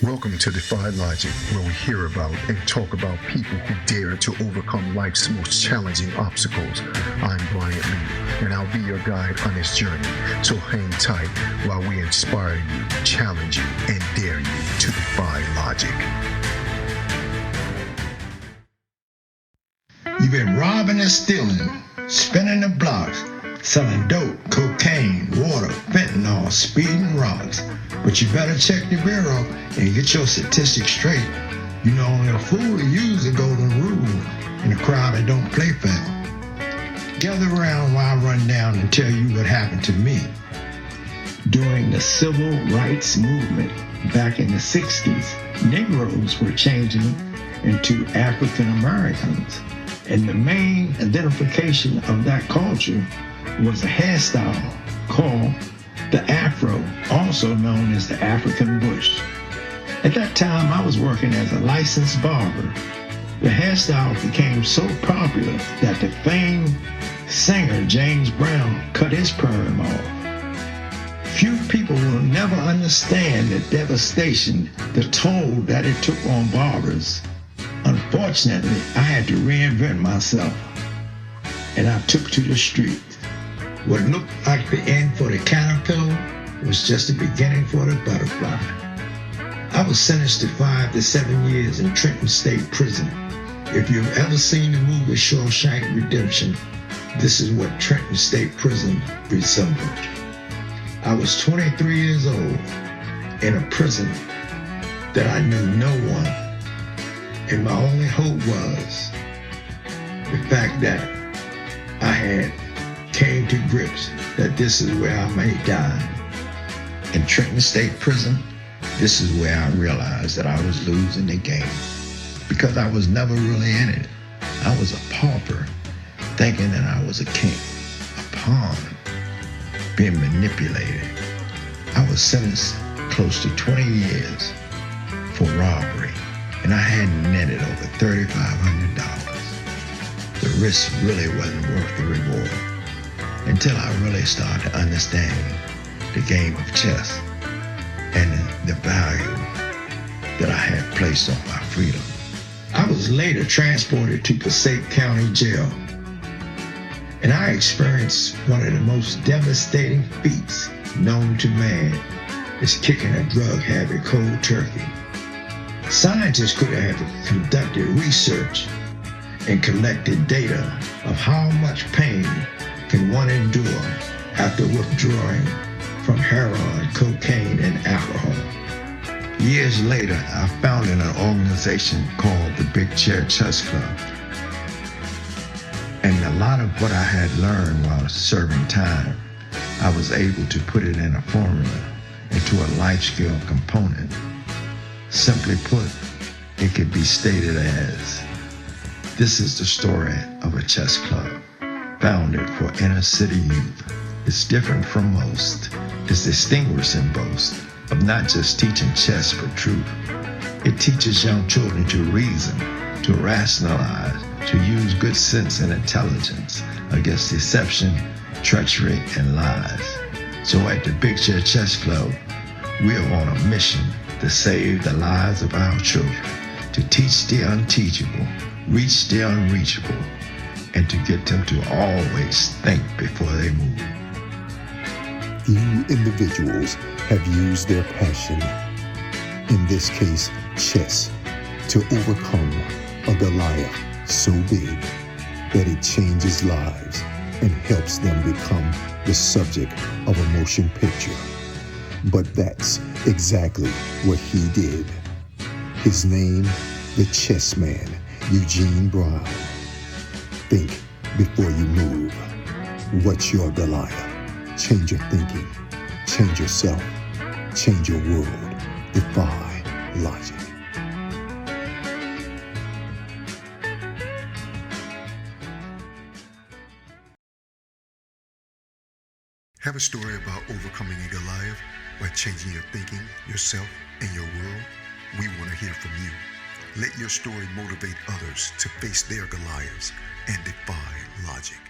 Welcome to Defy Logic, where we hear about and talk about people who dare to overcome life's most challenging obstacles. I'm Bryant Lee, and I'll be your guide on this journey. So hang tight while we inspire you, challenge you, and dare you to defy logic. You've been robbing and stealing, spinning the blocks, selling dope, cocaine, water, fentanyl, speeding rocks. But you better check the bureau and get your statistics straight. You know only a fool will use the golden rule in a crowd that don't play fair. Gather around while I run down and tell you what happened to me. During the civil rights movement back in the 60s, Negroes were changing into African Americans. And the main identification of that culture was a hairstyle called the Afro, also known as the African Bush. At that time, I was working as a licensed barber. The hairstyle became so popular that the famed singer James Brown cut his perm off. Few people will never understand the devastation, the toll that it took on barbers. Unfortunately, I had to reinvent myself, and I took to the streets. What looked like the end for the caterpillar was just the beginning for the butterfly. I was sentenced to 5 to 7 years in Trenton State Prison. If you've ever seen the movie Shawshank Redemption, this is what Trenton State Prison resembled. I was 23 years old in a prison that I knew no one, and my only hope was the fact that I came to grips that this is where I may die. In Trenton State Prison, this is where I realized that I was losing the game, because I was never really in it. I was a pauper, thinking that I was a king, a pawn, being manipulated. I was sentenced close to 20 years for robbery, and I had netted over $3,500. The risk really wasn't worth the reward, until I really started understanding the game of chess and the value that I had placed on my freedom. I was later transported to Passaic County Jail, and I experienced one of the most devastating feats known to man, is kicking a drug habit cold turkey. Scientists could have conducted research and collected data of how much pain can one endure after withdrawing from heroin, cocaine, and alcohol. Years later, I founded an organization called the Big Chair Chess Club. And a lot of what I had learned while serving time, I was able to put it in a formula, into a life skill component. Simply put, it could be stated as, this is the story of a chess club founded for inner city youth. It's different from most. It's distinguished in boast of not just teaching chess for truth. It teaches young children to reason, to rationalize, to use good sense and intelligence against deception, treachery, and lies. So at the Big Chair Chess Club, we are on a mission to save the lives of our children, to teach the unteachable, reach the unreachable, and to get them to always think before they move. Few individuals have used their passion, in this case chess, to overcome a Goliath so big that it changes lives and helps them become the subject of a motion picture. But that's exactly what he did. His name, the chess man, Eugene Brown. Think before you move. What's your Goliath? Change your thinking, change yourself, change your world. Defy logic. Have a story about overcoming a Goliath by changing your thinking, yourself, and your world? We want to hear from you. Let your story motivate others to face their Goliaths and defy logic.